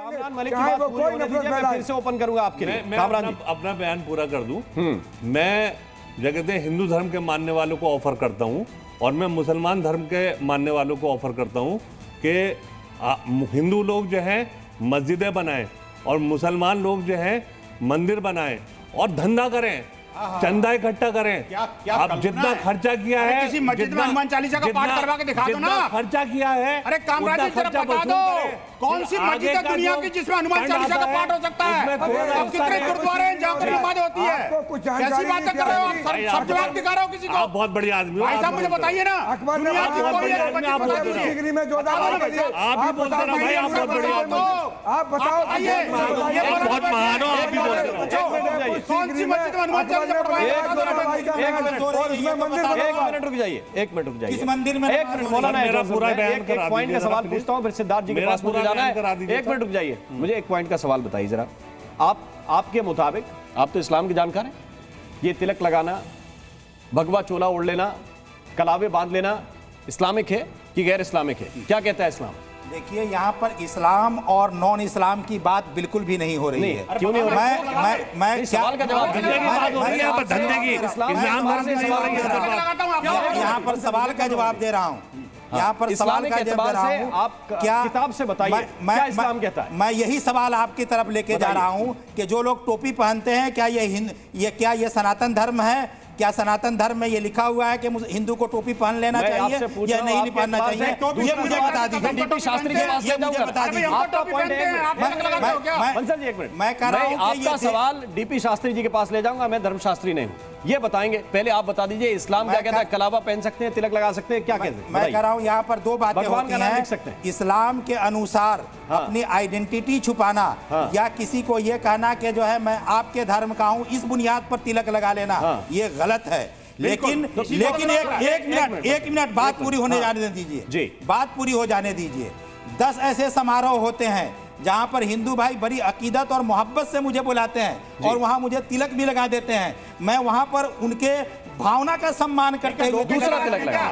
कामरान मलिक की बात पूरी होने दीजिए, मैं फिर से ओपन करूंगा आपके लिए। मैं अपना बयान पूरा कर दूं। मैं जगत हिंदू धर्म के मानने वालों को ऑफर करता हूं और मैं मुसलमान धर्म के मानने वालों को ऑफर करता हूं कि हिंदू लोग जो है मस्जिदें बनाएं और मुसलमान लोग जो है मंदिर बनाएं और धंधा करें, चंदा इकट्ठा करें। आप जितना खर्चा किया है, किसी मस्जिद में हनुमान चालीसा का पाठ करवा के दिखा दो ना। खर्चा किया है, अरे कामराज जी जरा बता दो कौन सी मस्जिद है दुनिया की जिसमें हनुमान चालीसा का पाठ हो सकता है? अब कितने गुरुद्वारे हैं जहाँ पर नमाज होती है? कैसी बातें कर रहे हो आप? सब जवाब दिखा रहे हो किसी को? आप बहुत बड़ी आदमी हो। भाई साहब मुझे बताइए ना, दुनिया की कोई एक मस्जिद बता दीजिए। आप ही बोलते रहो भाई, आप बहुत बड़ी आदमी हो। आप बताओ बहुत महान हो, आप ही बोलते रहो। कौन सी मस्जिद में हनुमान चालीसा पढ़वाएंगे? एक मिनट रुक जाइए। किस मंदिर में? एक मिनट मौलाना, एक पॉइंट का सवाल पूछता हूँ, फिर सिद्धार्थ जी के पास मुझे जाना है। एक मिनट रुक जाइए, मुझे एक पॉइंट का सवाल बताइए जरा। आपके मुताबिक, आप तो इस्लाम के जानकार हैं, ये तिलक लगाना, भगवा चोला ओढ़ लेना, कलावे बांध लेना इस्लामिक है कि गैर इस्लामिक है? क्या कहता है इस्लाम? देखिए, यहाँ पर इस्लाम और नॉन इस्लाम की बात बिल्कुल भी नहीं हो रही है। क्यों नहीं हो रही? मैं सवाल का जवाब दीजिए। धंधे की यहाँ पर सवाल का जवाब दे रहा हूँ। यहाँ पर सवाल का जवाब दे रहा हूँ। आप क्या किताब से बताइए क्या इस्लाम कहता है? मैं यही सवाल आपकी तरफ लेके जा रहा हूँ कि जो लोग टोपी पहनते हैं, क्या ये सनातन धर्म है? क्या सनातन धर्म में ये लिखा हुआ है कि हिंदू को टोपी पहन लेना चाहिए या नहीं पहनना चाहिए? ये मुझे बता दीजिए। डीपी शास्त्री के पास ये मुझे बता दीजिए। आपका पॉइंट बंसल जी, एक मिनट, मैं कह रहा हूं आपका सवाल डीपी शास्त्री जी के पास ले जाऊंगा। मैं धर्मशास्त्री नहीं हूं, ये बताएंगे। पहले आप बता दीजिए इस्लाम क्या कहता है? कलावा पहन सकते हैं, तिलक लगा सकते हैं, क्या कहते हैं? मैं कह रहा हूं यहाँ पर दो बातें होती हैं। इस्लाम के अनुसार अपनी आइडेंटिटी छुपाना या किसी को ये कहना कि जो है मैं आपके धर्म का हूं, इस बुनियाद पर तिलक लगा लेना, ये गलत है। लेकिन एक मिनट बात पूरी होने जाने दीजिए। बात पूरी हो जाने दीजिए। 10 ऐसे समारोह होते हैं जहां पर हिंदू भाई बड़ी अकीदत और मोहब्बत से मुझे बुलाते हैं और वहां मुझे तिलक भी लगा देते हैं। मैं वहां पर उनके भावना का सम्मान करते हुए दूसरा तिलक लगा।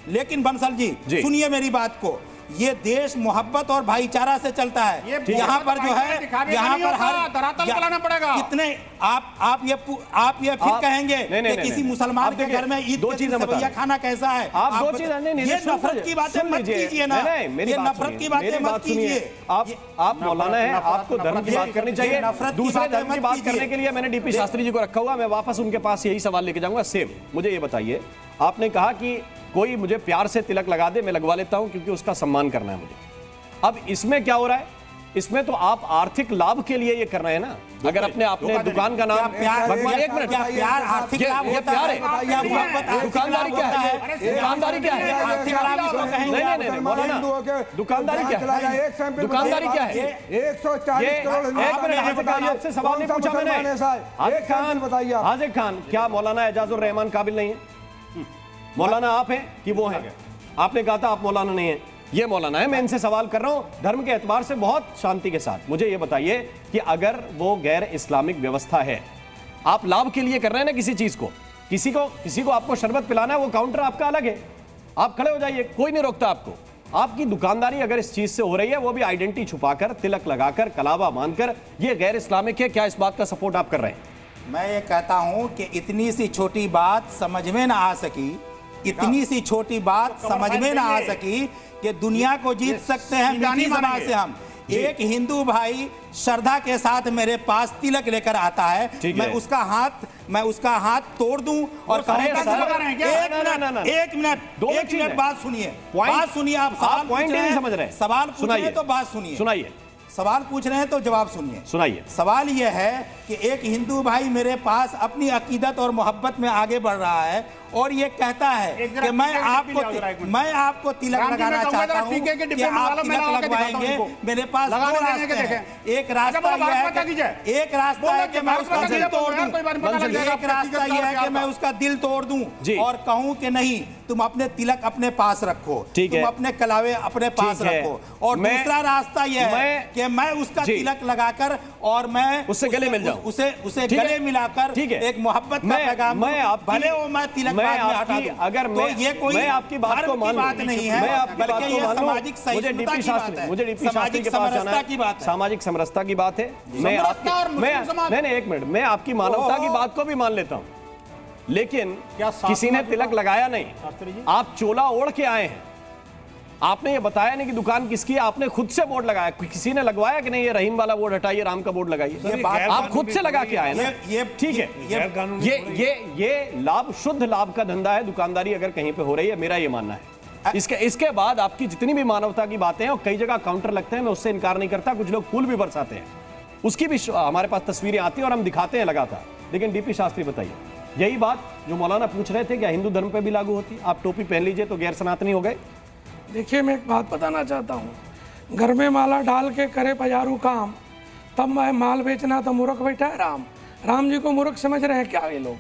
लेकिन बंसल जी सुनिए मेरी बात को। ये देश मोहब्बत और भाईचारा से चलता है। यहाँ पर जो है, यहाँ पर हर पड़ेगा कितने आप ये फिर कहेंगे कि किसी मुसलमान के घर में ईद के दिन खाना कैसा है? आप दो चीजें, ये नफरत की बातें मत कीजिए ना। ये नफरत की बातें मत कीजिए। आप मौलाना है, आपको धर्म की बात करनी चाहिए। दूसरे धर्म की बात करने के लिए मैंने डीपी शास्त्री जी को रखा हुआ। मैं वापस उनके पास यही सवाल लेके जाऊंगा सेम। मुझे ये बताइए, आपने कहा कि कोई मुझे प्यार से तिलक लगा दे, मैं लगवा लेता हूं क्योंकि उसका सम्मान करना है मुझे। अब इसमें क्या हो रहा है? इसमें तो आप आर्थिक लाभ के लिए ये कर रहे हैं ना। अगर अपने दुकान का नाम भगवान, एक मिनट, प्यार आर्थिक लाभ ये प्यार है? दुकानदारी क्या है? दुकानदारी क्या है? नहीं मौलाना, दुकानदारी क्या है? दुकानदारी क्या है? 140 करोड़ आपसे सवाल नहीं पूछा मैंने। हाजिर खान, क्या मौलाना एजाजुर रहमान काबिल नहीं है? मौलाना आप हैं कि वो हैं? आपने कहा था आप मौलाना नहीं हैं, ये मौलाना है। मैं इनसे सवाल कर रहा हूं धर्म के एतबार से बहुत शांति के साथ। मुझे ये बताइए कि अगर वो गैर इस्लामिक व्यवस्था है, आप लाभ के लिए कर रहे हैं ना किसी चीज को, किसी को आपको शरबत पिलाना है, वो काउंटर आपका अलग है, आप खड़े हो जाइए, कोई नहीं रोकता आपको। आपकी दुकानदारी अगर इस चीज से हो रही है, वो भी आइडेंटिटी छुपाकर, तिलक लगाकर, कलावा बांधकर, ये गैर इस्लामिक है। क्या इस बात का सपोर्ट आप कर रहे हैं? मैं ये कहता हूं कि इतनी सी छोटी बात समझ में ना आ सकी, इतनी सी छोटी बात समझ में ना आ सकी कि दुनिया को जीत सकते हैं मीठी ज़बान से हम। एक हिंदू भाई श्रद्धा के साथ मेरे पास तिलक लेकर आता है, मैं उसका हाथ तोड़ दूं और एक मिनट बात सुनिए। आप सवाल पूछ रहे हैं तो बात सुनिए। सवाल पूछ रहे हैं तो जवाब सुनिए। सवाल यह है कि एक हिंदू भाई मेरे पास अपनी अकीदत और मोहब्बत में आगे बढ़ रहा है और ये कहता है कि मैं आपको तिलक लगाना चाहता हूं कि आप तिलक लगवाएंगे। मेरे पास दो रास्ते हैं। एक रास्ता यह है कि मैं उसका दिल तोड़ दूं, एक रास्ता यह है कि मैं उसका दिल तोड़ दूं और कहूं कि नहीं, तुम अपने तिलक अपने पास रखो, तुम अपने कलावे अपने पास रखो। और दूसरा रास्ता यह है कि मैं उसका तिलक लगाकर और मैं उससे गले मिल जाऊं, उसे गले मिलाकर एक मोहब्बत का पैगाम, भले वो मैं तिलक मैं बाद में आपकी हटा दूं। अगर तो मैं ये कोई मैं आपकी बात को मान बात नहीं है, मैं आपकी बात बल्कि को ये मान सामाजिक लूं, सहिष्णुता की बात है, मुझे डीपी शास्त्री के पास जाना है, सामाजिक समरसता की बात है। मैं नहीं एक मिनट, मैं आपकी मानवता की बात को भी मान लेता हूं, लेकिन किसी ने तिलक लगाया नहीं, आप चोला ओढ़ के आए हैं, आपने ये बताया नहीं कि दुकान किसकी है, आपने खुद से बोर्ड लगाया, किसी ने लगवाया कि नहीं ये रहीम वाला बोर्ड हटाइए, राम का बोर्ड लगाइए, आप खुद से लगा के आए ना, ठीक है। ये लाभ, शुद्ध लाभ का धंधा है दुकानदारी अगर कहीं पे हो रही है, मेरा ये मानना है। इसके बाद आपकी जितनी भी मानवता की बातें हैं और कई जगह काउंटर लगते हैं, मैं उससे इनकार नहीं करता, कुछ लोग फूल भी बरसाते हैं, उसकी भी हमारे पास तस्वीरें आती हैं और हम दिखाते हैं लगातार। लेकिन डीपी शास्त्री बताइए, यही बात जो मौलाना पूछ रहे थे क्या हिंदू धर्म पे भी लागू होती? आप टोपी पहन लीजिए तो गैर सनातनी हो गए? देखिए, मैं एक बात बताना चाहता हूँ, घर में माला डाल के करे पजारू काम, तब मैं माल बेचना तो मूर्ख बैठा है राम। राम जी को मूर्ख समझ रहे हैं क्या ये लोग?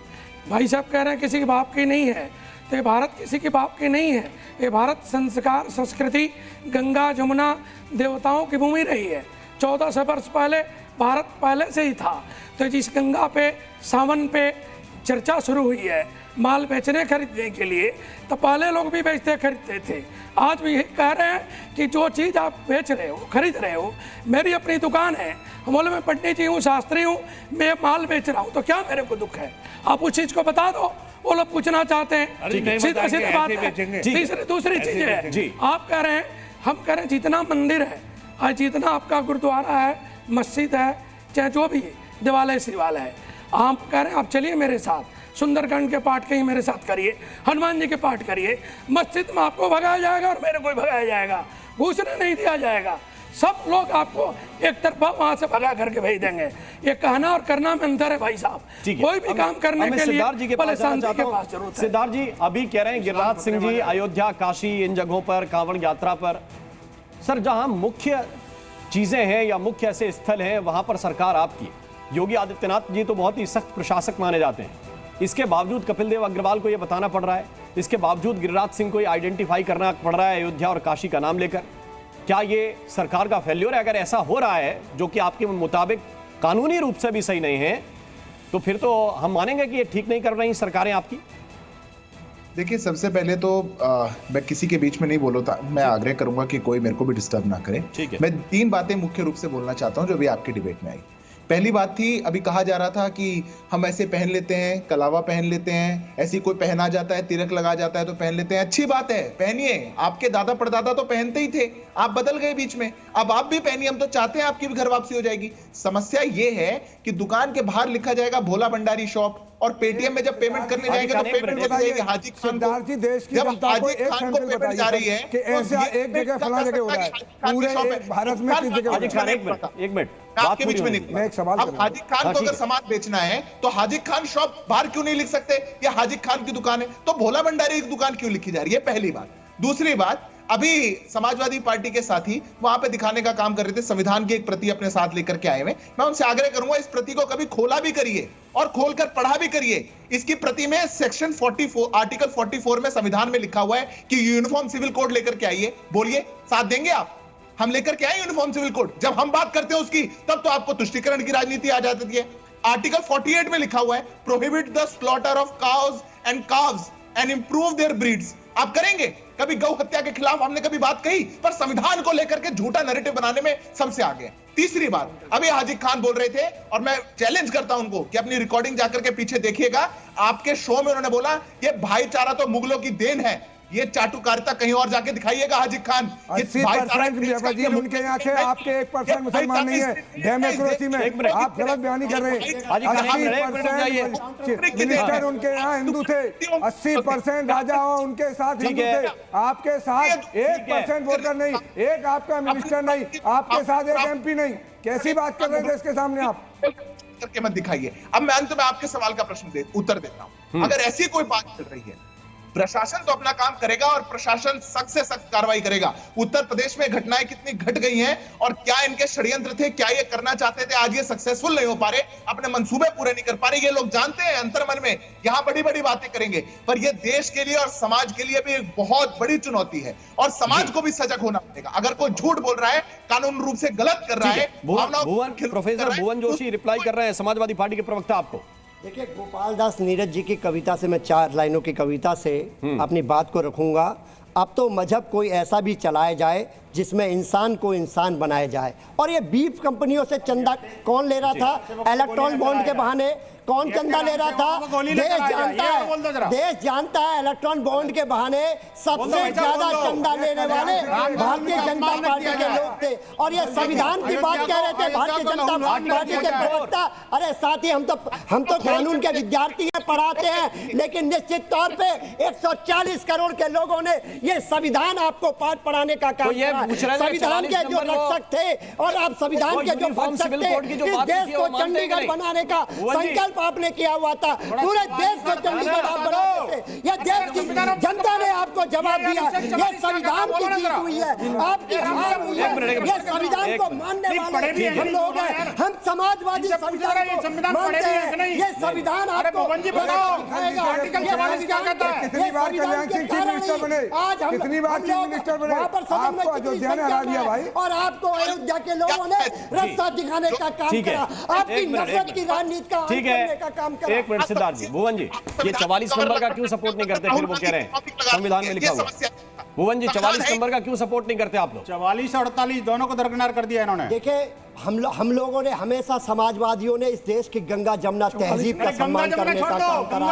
भाई साहब कह रहे हैं किसी के बाप की नहीं है, तो ये भारत किसी के बाप की नहीं है। ये भारत संस्कार, संस्कृति, गंगा जमुना देवताओं की भूमि रही है। 1400 वर्ष पहले भारत पहले से ही था। तो जिस गंगा पे, सावन पे चर्चा शुरू हुई है माल बेचने खरीदने के लिए, तो पहले लोग भी बेचते खरीदते थे। आज भी कह रहे हैं कि जो चीज़ आप बेच रहे हो, खरीद रहे हो, मेरी अपनी दुकान है, बोले मैं पंडित जी हूँ, शास्त्री हूँ, मैं माल बेच रहा हूँ, तो क्या मेरे को दुख है? आप उस चीज़ को बता दो। वो लोग पूछना चाहते हैं, सीधा सीधा बात है। दूसरी चीज़ है, आप कह रहे हैं, हम कह रहे हैं जितना मंदिर है, आज जितना आपका गुरुद्वारा है, मस्जिद है, चाहे जो भी दिवालय शिवालय है, आप कह रहे हैं आप चलिए मेरे साथ, सुंदरकांड के पाठ कहीं मेरे साथ करिए, हनुमान जी के पाठ करिए, मस्जिद में आपको भगाया जाएगा और मेरे को भगाया जाएगा, घुसने नहीं दिया जाएगा, सब लोग आपको एक तरफा वहां से भगा करके भेज देंगे। ये कहना और करना में अंतर है भाई साहब। कोई भी काम करने के लिए पहले शांति के पास जरूरत है। सिद्धार्थ जी अभी कह रहे हैं गिरिराज सिंह जी अयोध्या, काशी, इन जगहों पर कांवड़ यात्रा पर, सर जहां मुख्य चीजें हैं या मुख्य ऐसे स्थल हैं वहां पर सरकार आपकी, योगी आदित्यनाथ जी तो बहुत ही सख्त प्रशासक माने जाते हैं, इसके बावजूद कपिल देव अग्रवाल को यह बताना पड़ रहा है, इसके बावजूद गिरिराज सिंह को आइडेंटिफाई करना पड़ रहा है अयोध्या और काशी का नाम लेकर। क्या ये सरकार का फेल्योर है? अगर ऐसा हो रहा है जो कि आपके मुताबिक कानूनी रूप से भी सही नहीं है, तो फिर तो हम मानेंगे कि ये ठीक नहीं कर रही सरकारें आपकी। देखिए, सबसे पहले तो मैं किसी के बीच में नहीं बोलो था, मैं आग्रह करूंगा कि कोई मेरे को भी डिस्टर्ब ना करे। मैं 3 बातें मुख्य रूप से बोलना चाहता हूं जो भी आपकी डिबेट में आई। पहली बात थी, अभी कहा जा रहा था कि हम ऐसे पहन लेते हैं, कलावा पहन लेते हैं, ऐसी कोई पहना जाता है, तिलक लगा जाता है तो पहन लेते हैं। अच्छी बात है, पहनिए, आपके दादा परदादा तो पहनते ही थे, आप बदल गए बीच में, अब आप भी पहनिए, हम तो चाहते हैं आपकी भी घर वापसी हो जाएगी। समस्या ये है कि दुकान के बाहर लिखा जाएगा भोला भंडारी शॉप, और पेटीएम में जब पेमेंट करने जाएंगे तो पेमेंट बताइए हाजी खान को, देश की जनता को एक सैंपल पेमेंट जा रही है कि ऐसा एक जगह फला जगह हो रहा है, पूरे भारत में किस जगह। हाजी खान एक मिनट आपके बीच में नहीं, एक सवाल, अब हाजी खान को अगर सामान बेचना है तो हाजी खान शॉप बाहर क्यों नहीं लिख सकते, या हाजी खान की दुकान है तो भोला भंडारी की दुकान क्यों लिखी जा रही है? पहली बात। दूसरी बात, अभी समाजवादी पार्टी के साथी वहां पे दिखाने का काम कर रहे थे, संविधान की एक प्रति अपने साथ लेकर के आए हुए, मैं उनसे आग्रह करूंगा इस प्रति को कभी खोला भी करिए और खोलकर पढ़ा भी करिए। इसकी प्रति में सेक्शन 44 आर्टिकल 44 में संविधान में लिखा हुआ है कि यूनिफॉर्म सिविल कोड लेकर के आइए। बोलिए, साथ देंगे आप? हम लेकर के आए यूनिफॉर्म सिविल कोड, जब हम बात करते हैं उसकी तब तो आपको तुष्टीकरण की राजनीति आ जाती है। आर्टिकल 48 में लिखा हुआ है prohibit the slaughter of cows and calves and improve there breeds. आप करेंगे? कभी गौ हत्या के खिलाफ हमने कभी बात कही, पर संविधान को लेकर के झूठा नैरेटिव बनाने में सबसे आगे। तीसरी बात, अभी हाजी खान बोल रहे थे और मैं चैलेंज करता हूं उनको कि अपनी रिकॉर्डिंग जाकर के पीछे देखिएगा, आपके शो में उन्होंने बोला ये भाईचारा तो मुगलों की देन है, ये चाटुकारिता कहीं और जाके दिखाइएगा हाजी खान। 80% उनके यहाँ से, आपके 1% मुसलमान नहीं है डेमोक्रेसी में, आप गलत बयानी कर रहे हैं। 80% मिनिस्टर उनके यहाँ हिंदू थे, 80% राजा उनके साथ हिंदू थे, आपके साथ 1% वोटर नहीं, एक आपका मिनिस्टर नहीं, आपके साथ एक MP नहीं। कैसी बात कर रहे थे इसके सामने आप? करके मत दिखाइए। अब मैं अंत में आपके सवाल का उत्तर देता हूं। अगर ऐसी कोई बात चल रही है, प्रशासन तो अपना काम करेगा और प्रशासन सख्त से सख्त कार्रवाई करेगा। उत्तर प्रदेश में घटनाएं कितनी घट गई हैं और क्या इनके षड्यंत्र थे, क्या ये करना चाहते थे, आज ये सक्सेसफुल नहीं हो पा रहे, अपने मंसूबे पूरे नहीं कर पा रहे। ये लोग जानते हैं अंतर्मन में यहां बड़ी बड़ी बातें करेंगे, पर ये देश के लिए और समाज के लिए भी एक बहुत बड़ी चुनौती है और समाज को भी सजग होना पड़ेगा। अगर कोई झूठ बोल रहा है, कानून रूप से गलत कर रहा है, प्रोफेसर भुवन जोशी रिप्लाई कर रहे हैं, समाजवादी पार्टी के प्रवक्ता आपको। देखिए, गोपाल दास नीरज जी की कविता से मैं 4 लाइनों की कविता से अपनी बात को रखूंगा। अब तो मजहब कोई ऐसा भी चलाया जाए जिसमें इंसान को इंसान बनाया जाए। और ये बीफ कंपनियों से चंदा कौन ले रहा था? इलेक्ट्रॉन बॉन्ड के बहाने कौन चंदा ले रहा था? देश जानता है इलेक्ट्रॉन बॉन्ड के बहाने सबसे ज्यादा चंदा लेने वाले भारतीय जनता पार्टी के लोग थे। और ये संविधान की बात कह रहे थे भारतीय जनता पार्टी के प्रवक्ता। अरे साथी, हम तो कानून के विद्यार्थी हैं, पढ़ाते हैं, लेकिन निश्चित तौर पे 140 करोड़ के लोगों ने ये संविधान आपको पाठ पढ़ाने का काम किया। संविधान के जो रक्षक थे और आप संविधान के जो भक्षक थे, इस देश को चंडीगढ़ बनाने का संकल्प आपने किया हुआ था। पूरे देश को चंडीगढ़ आप बनाते थे। ये देश की जनता ने आपको जवाब दिया। ये संविधान की जीत हुई है, आपकी हार हुई है। ये संविधान को मानने वाले हम लोग हैं। हम समाजवादी संविधान को मानते हैं। ये संविधान आपको कितनी बार कल्याण सिंह चीफ मिनिस्टर बने? कितनी बार चीफ मिनिस्टर बने? आपको अयोध्या ने हरा दिया भाई। और आपको अयोध्या के लोगों ने रास्ता दिखाने का काम करा। आपकी नफरत की राजनीति का का काम करा। एक मिनट सिद्धार्थ जी, भुवन जी, ये 44 नंबर का क्यों सपोर्ट नहीं करते? फिर वो कह रहे हैं संविधान में लिखा हुआ। भुवन जी, 44 नंबर का क्यों सपोर्ट नहीं करते आप लोग? 44 और 48 दोनों को दरकिनार कर दिया इन्होंने। देखिए, हम लोगों ने हमेशा, समाजवादियों ने इस देश की गंगा जमुना तहजीब का सम्मान करने का काम करा।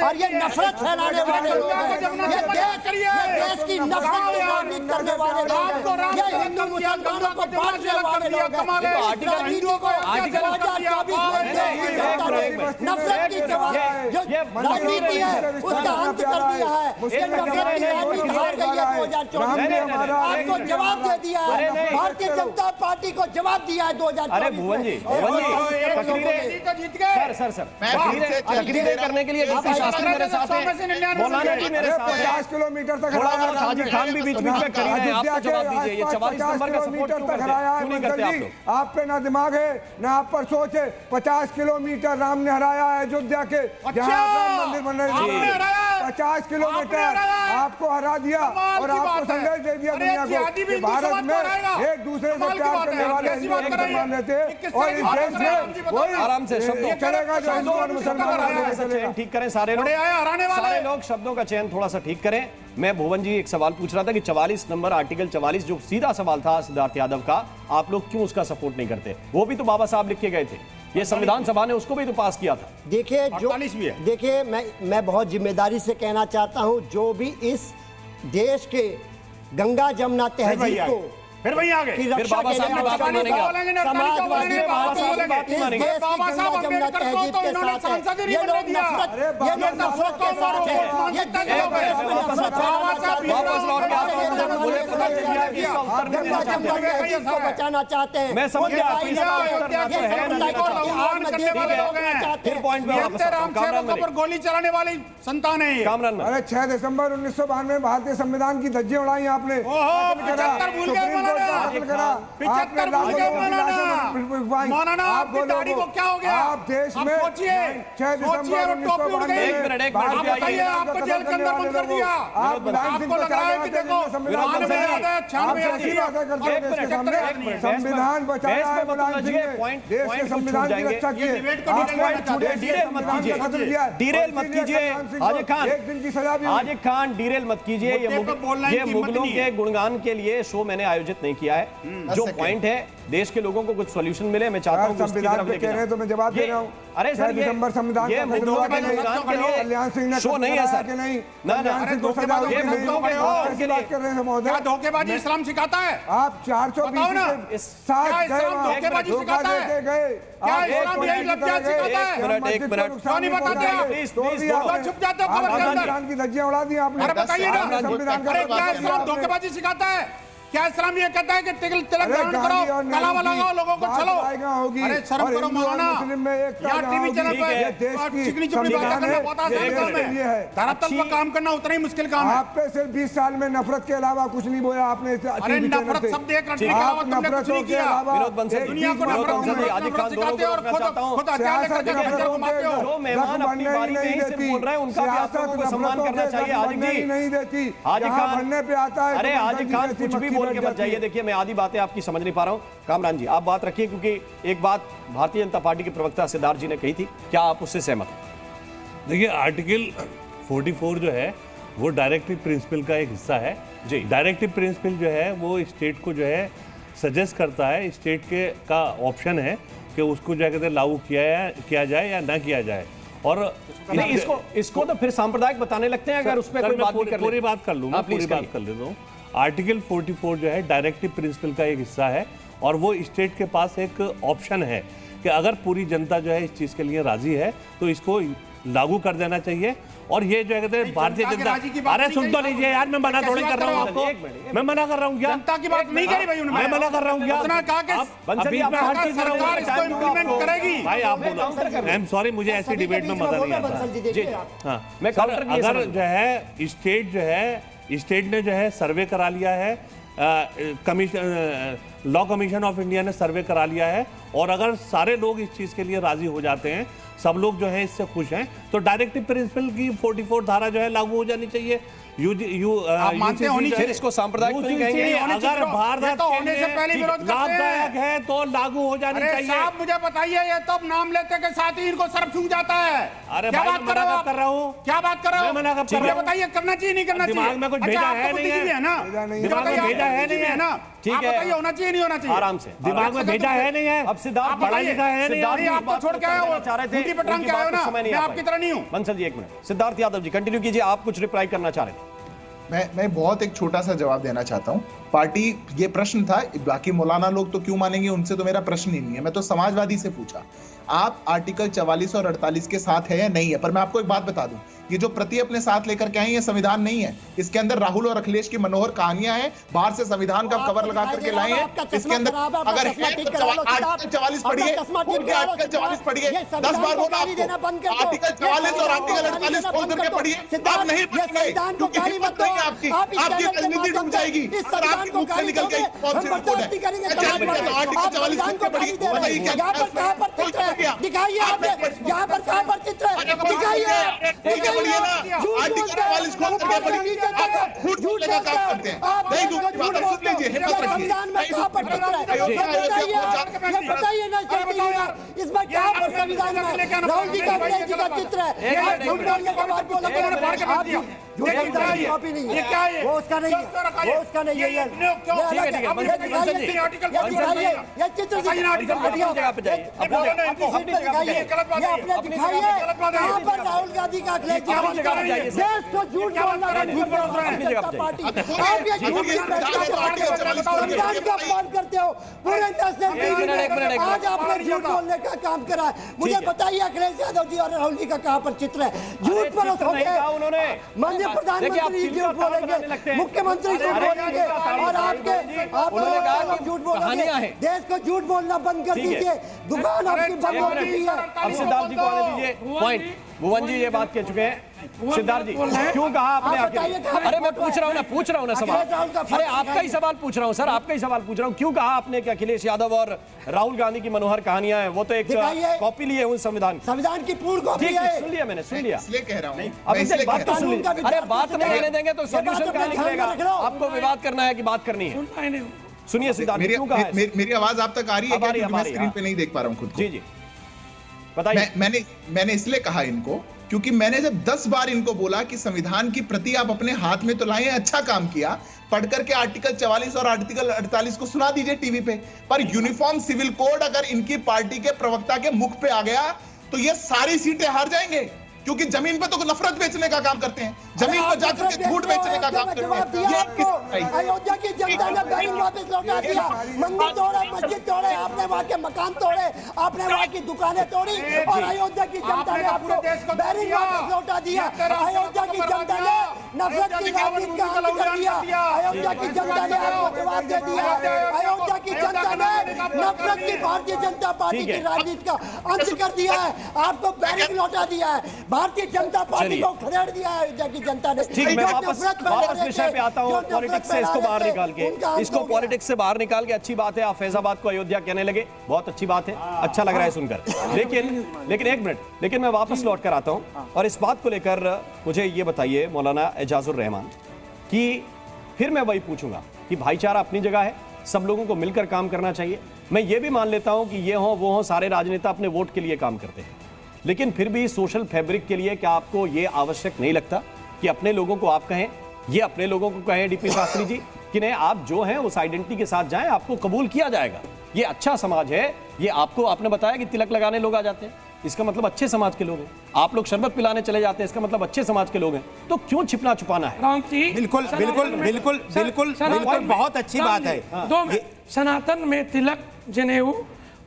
और ये नफरत फैलाने वाले लोग हैं, ये देश की नफरत की राजनीति करने वाले लोग हैं, ये हिंदू मुसलमानों को बांटने वाले लोग हैं। नफरत की जो राजनीति है उसका अंत कर दिया है। ये नफरत की राजनीति हार गई है 2024। आपको जवाब दे दिया है, भारतीय जनता पार्टी को जवाब दिया है 2024। अरे भुवन जी, तकरीरें करने के लिए शास्त्री मेरे साथ हैं, मौलाना जी मेरे साथ हैं। 50 किलोमीटर तक थोड़ा बहुत हाजी खान भी बीच बीच में करी रहे हैं। आप तो जवाब दीजिए, ये 44 नंबर का सपोर्ट क्यों करते हैं आप लोग? आप पे ना दिमाग है ना आप पर सोच है। 50 किलोमीटर राम ने हराया है अयोध्या के, जहाँ राम मंदिर बन रहे थे। 50 किलोमीटर आपको हरा दिया और आपको संदेश दे दिया दुनिया को कि भारत में एक दूसरे से प्यार करने वाले मान लेते हैं। और इस देश में वही आराम से शब्दों चलेगा जो हिंदू और मुसलमान ठीक करें। सारे लोग शब्दों का चयन थोड़ा सा ठीक करें। मैं भुवन जी एक सवाल पूछ रहा था कि 44 नंबर आर्टिकल 44 जो सीधा सवाल था सिद्धार्थ यादव का, आप लोग क्यों उसका सपोर्ट नहीं करते? वो भी तो बाबा साहब लिख के गए थे, ये संविधान सभा ने उसको भी तो पास किया था। देखिए, मैं बहुत जिम्मेदारी से कहना चाहता हूं, जो भी इस देश के गंगा जमुना तहजीब को फिर वहीं आ गए, फिर बाबा साहब की बात मानेंगे आप? समाजवादी बाबा साहब की बात नहीं मानेंगे। बाबा साहब अम्बेडकर को तो इन्होंने सांसद ही नहीं बनने दिया। ये लोग नफरत के साथ हैं। ये को बचाना चाहते हैं। मैं समझ गया, गोली चलाने वाली संतान है। अरे 6 दिसंबर 1992 भारतीय संविधान की धज्जियां उड़ाई आपने। 75 भूल गए मौलाना, आपकी दाढ़ी को क्या हो गया? आप देश में 6 दिसंबर 1992 आप बताइए, आपको जेल के अंदर बंद कर दिया। आपको लग रहा है कि देखो संविधान बचाना है, मुलायम सिंह ने देश के संविधान की रक्षा की। डीरेल मत कीजिए हाजी खान, एक दिन की सजा भी। हाजी खान डीरेल मत कीजिए। ये मुगलों के गुणगान के लिए शो मैंने आयोजित नहीं किया है। जो पॉइंट है, देश के लोगों को कुछ सॉल्यूशन मिले, मैं चाहता हूं संविधान पे कह रहे हैं तो मैं जवाब दे रहा हूं। अरे सर, ये दिसंबर संविधान ये मुद्दों के लिए कल्याण सिंह ने शो नहीं है सर, कि नहीं ना कल्याण को सजा हुई ये मुद्दों के की बात कर रहे हैं महोदय। क्या धोखेबाजी इस्लाम सिखाता है? आप 420 के साथ धोखेबाजी सिखाता है? गए क्या इस्लाम यही लफ्ज़ सिखाता है? एक मिनट क्यों नहीं बताते आप? प्लीज छुप जाते हो खबर के अंदर। संविधान की धज्जियां उड़ा दी आपने। अरे बताइए ना, संविधान अरे क्या इस्लाम धोखेबाजी सिखाता है? क्या इस्लाम ये कहता है कि तिलक ग्रहण करो, कलावा लगाओ, लोगों को चलो? अरे शर्म करो मौलाना, यहाँ टीवी चैनल पर चिकनी चुपड़ी बातें करना बहुत आसान काम है। धरातल पर काम करना उतना ही मुश्किल काम है। आप पे सिर्फ 20 साल में नफरत के अलावा कुछ नहीं बोला आपने। अरे नफरत शब्द एक रटने के अलावा तुमने कुछ नहीं किया। दुनिया को नफरत सिखाते हो और खुद हथियार लेकर के खंजर घुमाते हो। जो मेहमान अपनी बारी में ही से बोल रहे हैं, उनका भी आप लोगों को सम्मान करना चाहिए। हाजी जी नहीं देती, हाजी खान बनने पे आता है। अरे हाजी खान कुछ भी बोल के मत जाइए। देखिए मैं आधी बातें आपकी समझ नहीं पा रहा हूं। कामरान जी आप बात रखिए, क्योंकि एक बात भारतीय जनता पार्टी के प्रवक्ता सिद्धार्थ जी ने कही थी, क्या आप उससे सहमत हैं? देखिए आर्टिकल 44 जो है वो डायरेक्टिव प्रिंसिपल का एक हिस्सा है जी। डायरेक्टिव प्रिंसिपल जो है वो स्टेट को जो है सजेस्ट करता है, स्टेट के का ऑप्शन है कि उसको जो है लागू किया जाए या ना किया जाए। और नहीं, इसको तो फिर सांप्रदायिक बताने लगते हैं अगर उस पर कोई बात नहीं कर पूरी बात कर लूँ, पूरी बात कर लेता हूँ। आर्टिकल 44 जो है डायरेक्टिव प्रिंसिपल का एक हिस्सा है और वो स्टेट के पास एक ऑप्शन है कि अगर पूरी जनता जो है इस चीज़ के लिए राजी है तो इसको लागू कर देना चाहिए। और ये जो है कहते हैं भारतीय जनता, अरे सुन तो लीजिए यार, मैं मना थोड़ी कर रहा हूँ आपको, मैं मना कर रहा हूँ क्या? जनता की बात नहीं करी भाई उन्होंने, मैं मना कर रहा हूँ क्या? उन्होंने कहा कि अभी मैं हर चीज सरकार इसको इम्प्लीमेंट करेगी। भाई आप बोलो, आई एम सॉरी, मुझे ऐसी डिबेट में मजा नहीं आता। हाँ, मैं अगर जो है स्टेट ने जो है सर्वे करा लिया है, लॉ कमीशन ऑफ इंडिया ने सर्वे करा लिया है, और अगर सारे लोग इस चीज के लिए राजी हो जाते हैं, सब लोग जो हैं इससे खुश हैं, तो डायरेक्टिव प्रिंसिपल की 44 धारा जो है लागू हो जानी चाहिए। आप मानते होनी चाहिए, इसको सांप्रदायिक तो नहीं कहेंगे। अगर भारत तो होने से पहले विरोध करते लाभदायक है तो लागू हो जानी चाहिए। साहब मुझे बताइए, ये तो नाम लेते के साथ ही इनको सर्फ सूंघ जाता है। अरे क्या बात कर रहा हूँ, क्या बात कर रहा हूँ, मना कर रहा हूँ, बताइए करना चाहिए नहीं करना चाहिए? दिमाग में कुछ भेजा है नहीं है ना, दिमाग में भेजा है नहीं है ना, ठीक है, बताइए होना चाहिए नहीं होना चाहिए? आराम से, दिमाग में भेजा है नहीं है। अब सिद्धार्थ पढ़ा लिखा है नहीं, आपको छोड़ के आए हो, चाह रहे थे, पटांग के आए हो ना, मैं आपकी तरह नहीं हूँ। बंसल जी एक मिनट, सिद्धार्थ यादव जी कंटिन्यू कीजिए, आप कुछ रिप्लाई करना चाह रहे थे। मैं बहुत एक छोटा सा जवाब देना चाहता हूँ। पार्टी, ये प्रश्न था, बाकी मौलाना लोग तो क्यों मानेंगे, उनसे तो मेरा प्रश्न ही नहीं है। मैं तो समाजवादी से पूछा, आप आर्टिकल 44 और 48 के साथ है या नहीं है? पर मैं आपको एक बात बता दूं, ये जो प्रति अपने साथ लेकर के आए ये संविधान नहीं है। इसके अंदर राहुल और अखिलेश की मनोहर कहानियां हैं, बाहर से संविधान का कवर लगा करके लाए हैं। इसके अंदर अगर है तो आर्टिकल 44 पढ़िए, आर्टिकल 44 पढ़िए, 10 बार बोला आपको, आर्टिकल 44 और आर्टिकल 48 खोल करके पढ़िए। आप नहीं पढ़ेंगे क्योंकि हिम्मत नहीं है आपकी राजनीति डूब जाएगी। अगर आपके मुख से निकल गई कौन सी रिपोर्ट है, आर्टिकल 44 खोल के पढ़िए, बताइए क्या दिखाइए, यहाँ पर कहाँ पर चित्र है, दिखाइए, आर्टिकल 44 खोल करके पढ़िए। आप झूठ बोलने का काम करते हैं, नहीं सुन लीजिए, हिम्मत रखिए। संविधान में कहाँ पर चित्र है, ये बताइए ना, इसमें कहाँ पर संविधान में राहुल जी का, अखिलेश जी का चित्र है? आप झूठ बोलने का बात बोला, कॉपी नहीं है, वो उसका नहीं है, वो उसका नहीं है, ये चित्र राहुल गांधी का, अखिलेश जी का, देश को झूठ बोलना, संविधान का अपमान करते हो, पूरे नेशनल आज आपने झूठ बोलने का काम करा है। मुझे बताइए अखिलेश यादव जी और राहुल जी का कहाँ पर चित्र है? झूठ पर उन्होंने माननीय प्रधानमंत्री झूठ बोलेंगे, मुख्यमंत्री झूठ बोलेंगे, और आप झूठ बोलेंगे। देश को झूठ बोलना बंद कर दीजिए, दुकान आपकी बंद हो रही है। अब सिद्धार्थ जी को आने दीजिए पॉइंट। भुवन जी ये बात कह चुके हैं, सिद्धार्थ जी क्यों कहा आपने आखिर? अरे मैं पूछ रहा हूँ ना सवाल, अरे आपका ही सवाल पूछ रहा हूँ सर, आपका ही सवाल पूछ रहा हूँ। क्यों कहा आपने कि अखिलेश यादव और राहुल गांधी की मनोहर कहानियां हैं? वो तो एक कॉपी लिए उन संविधान की पूर्ण कॉपी है। सुन लिया मैंने, सुन लिया, इसलिए कह रहा हूँ। अब बात तो सुन ली, अरे बात नहीं करने देंगे तो सोल्यूशन कहाँ निकलेगा? आपको विवाद करना है कि बात करनी है? सुनिए सिद्धार्थ, क्यों कहा है? मेरी आवाज आप तक आ रही है क्या? मैं स्क्रीन पे नहीं देख पा रहा हूँ खुद को। जी जी बताइए। मैंने इसलिए कहा इनको क्योंकि मैंने जब 10 बार इनको बोला कि संविधान की प्रति आप अपने हाथ में तो लाए, अच्छा काम किया, पढ़ करके आर्टिकल 44 और आर्टिकल 48 को सुना दीजिए टीवी पे। पर यूनिफॉर्म सिविल कोड अगर इनकी पार्टी के प्रवक्ता के मुख पे आ गया तो ये सारी सीटें हार जाएंगे, क्योंकि जमीन पे तो नफरत बेचने का काम करते हैं, जमीन पर जाकर के झूठ बेचने का काम करते हैं। अयोध्या की जनता ने बैरिंग वापस लौटा दिया, मंदिर तोड़े, मस्जिद तोड़े, आपने वहाँ के मकान तोड़े, आपने वहाँ की दुकानें तोड़ी, और अयोध्या की जनता ने आपको बैरिंग वापस लौटा दिया। अयोध्या की जनता ने नफरत की राजनीति का अंत कर दिया, अयोध्या की जनता ने आपको जवाब दे दिया, अयोध्या की जनता ने नफरत की भारतीय जनता पार्टी की राजनीति का अंत कर दिया है, आपको बैरिंग लौटा दिया है, भारतीय जनता पार्टी को खदेड़ दिया है अयोध्या की जनता ने। ठीक, मैं वापस विषय पे आता हूँ, पॉलिटिक्स से इसको बाहर निकाल के, इसको पॉलिटिक्स से बाहर निकाल के। अच्छी बात है आप फैजाबाद को अयोध्या कहने लगे, बहुत अच्छी बात है, अच्छा लग रहा है सुनकर। लेकिन एक मिनट, लेकिन मैं वापस लौट कर आता हूँ और इस बात को लेकर मुझे ये बताइए मौलाना एजाजुर रहमान कि फिर मैं वही पूछूंगा कि भाईचारा अपनी जगह है, सब लोगों को मिलकर काम करना चाहिए। मैं ये भी मान लेता हूं कि ये हो वो हो, सारे राजनेता अपने वोट के लिए काम करते हैं, लेकिन फिर भी सोशल फैब्रिक के लिए क्या आपको ये आवश्यक नहीं लगता कि अपने लोगों को आप कहें, ये अपने लोगों को कहें डीपी शास्त्री जी कि नहीं आप जो हैं उस आइडेंटिटी के साथ जाएं, आपको कबूल किया जाएगा। ये अच्छा समाज है। ये आपको आपने बताया कि तिलक लगाने लोग आ जाते हैं, इसका मतलब अच्छे समाज के लोग हैं। आप लोग शरबत पिलाने चले जाते हैं, इसका मतलब अच्छे समाज के लोग हैं। तो क्यों छिपना छुपाना है? राम जी बिल्कुल बिल्कुल बिल्कुल बिल्कुल बिल्कुल बहुत अच्छी बात है। दो में सनातन में तिलक, जनेऊ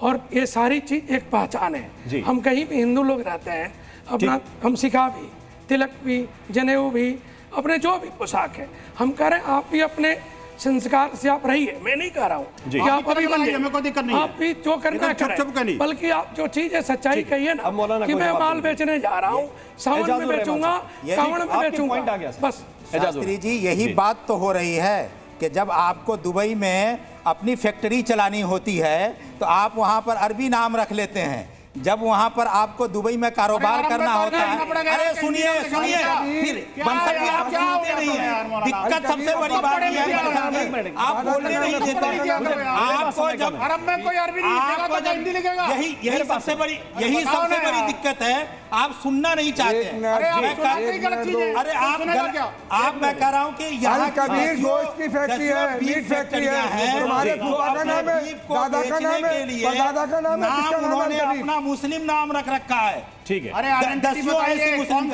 और ये सारी चीज एक पहचान है। हम कहीं भी हिंदू लोग रहते हैं, अपना हम सिखा भी, तिलक भी, जनेऊ भी, अपने जो भी पोशाक है, हम कह रहे हैं आप भी अपने संस्कार से आप रहिए। मैं नहीं कह रहा हूँ कि आप अभी बन जाइए, आप भी जो करना करें, बल्कि आप जो चीज है सच्चाई कहिए ना कि मैं माल बेचने जा रहा हूँ, सावन में बेचूंगा, कावड़ में बेचूंगा। बस शास्त्री जी यही बात तो हो रही है कि जब आपको दुबई में अपनी फैक्ट्री चलानी होती है तो आप वहां पर अरबी नाम रख लेते हैं। जब वहां पर आपको दुबई में कारोबार करना होता है, अरे सुनिए सुनिए, फिर बंसल जी आप सुनते नहीं है। दिक्कत सबसे बड़ी बात यह है आप बोलने नहीं देते। आपको जब अरब में कोई अरबी नहीं लिखेगा तो हिंदी लिखेगा। यही सबसे बड़ी दिक्कत है, आप सुनना नहीं चाहते। अरे आप मैं कह रहा हूँ कि यहाँ कबीर गोश्त की फैक्ट्री है, मीट फैक्ट्री है, तुम्हारे फूफा का नाम है, दादा का नाम है, दादा का नाम है, किसका नाम है? अपना मुस्लिम नाम रख रखा है। ठीक है, अरे दसियों ऐसे मुस्लिम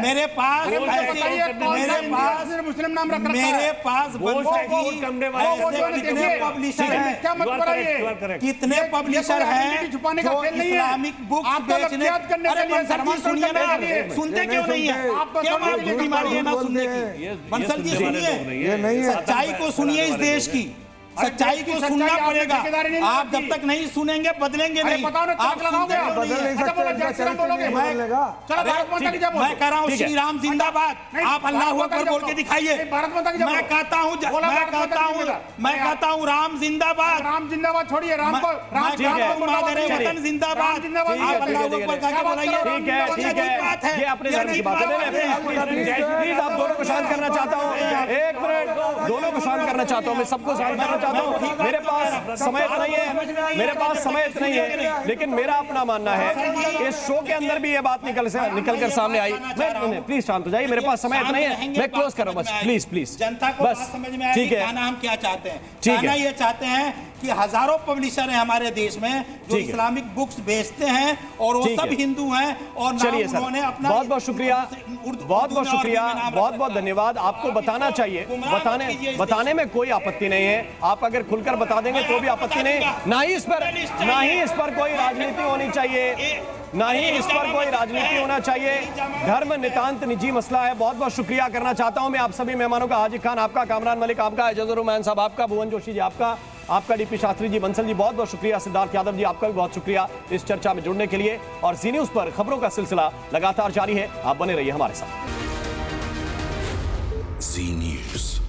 मेरे पास मुस्लिम नाम रख मेरे पास कितने पब्लिशर हैं जो इस्लामिक बुक्स बेचने। अरे बंसल जी सुनिए ना, सुनते क्यों नहीं है? क्या आपकी बीमारी है ना सुनने की? बंसल जी सुनिए, सच्चाई को सुनिए, इस देश की सच्चाई को सुनना पड़ेगा। आप जब तक नहीं सुनेंगे बदलेंगे नहीं। आप मैं कह रहा हूँ श्री राम जिंदाबाद, आप अल्लाह अकबर बोल के दिखाइए। मैं कहता हूँ राम जिंदाबाद। राम जिंदाबाद छोड़िए, राम को वतन जिंदाबाद। आप अल्लाह अकबर कह बुलाइए। ठीक है, ये अपने धर्म की बात है। प्लीज आप दोनों को शांत करना चाहता हूँ, एक मिनट, दोनों को शांत करना चाहता हूँ, मैं सबको शांत करना चाहता हूं। मेरे पास समय नहीं है, लेकिन मेरा अपना मानना है इस शो के अंदर भी ये बात निकल कर सामने आई। प्लीज शांत हो जाइए, मेरे पास समय नहीं है, मैं क्लोज कर रहा हूं बस। प्लीज जनता को बस समझ में आए कि कहना हम क्या चाहते हैं। कहना ये चाहते हैं कि हजारों पब्लिशर हैं हमारे देश में जो इस्लामिक बुक्स बेचते हैं और वो सब हिंदू हैं। और चलिए सर, बहुत बहुत शुक्रिया, बहुत बहुत धन्यवाद। आपको बताना चाहिए, बताने में कोई आपत्ति नहीं है। आप अगर खुलकर बता देंगे तो भी आपत्ति नहीं। ना ही इस पर कोई राजनीति होनी चाहिए, ना ही इस पर कोई राजनीति होना चाहिए। धर्म नितांत निजी मसला है। बहुत बहुत शुक्रिया करना चाहता हूं मैं आप सभी मेहमानों का, हाजी खान आपका, कामरान मलिक आपका, एजाजुर रहमान साहब आपका, भुवन जोशी जी आपका डीपी शास्त्री जी, बंसल जी बहुत बहुत शुक्रिया, सिद्धार्थ यादव जी आपका भी बहुत शुक्रिया इस चर्चा में जुड़ने के लिए। और जी न्यूज़ पर खबरों का सिलसिला लगातार जारी है, आप बने रहिए हमारे साथ। जी न्यूज़।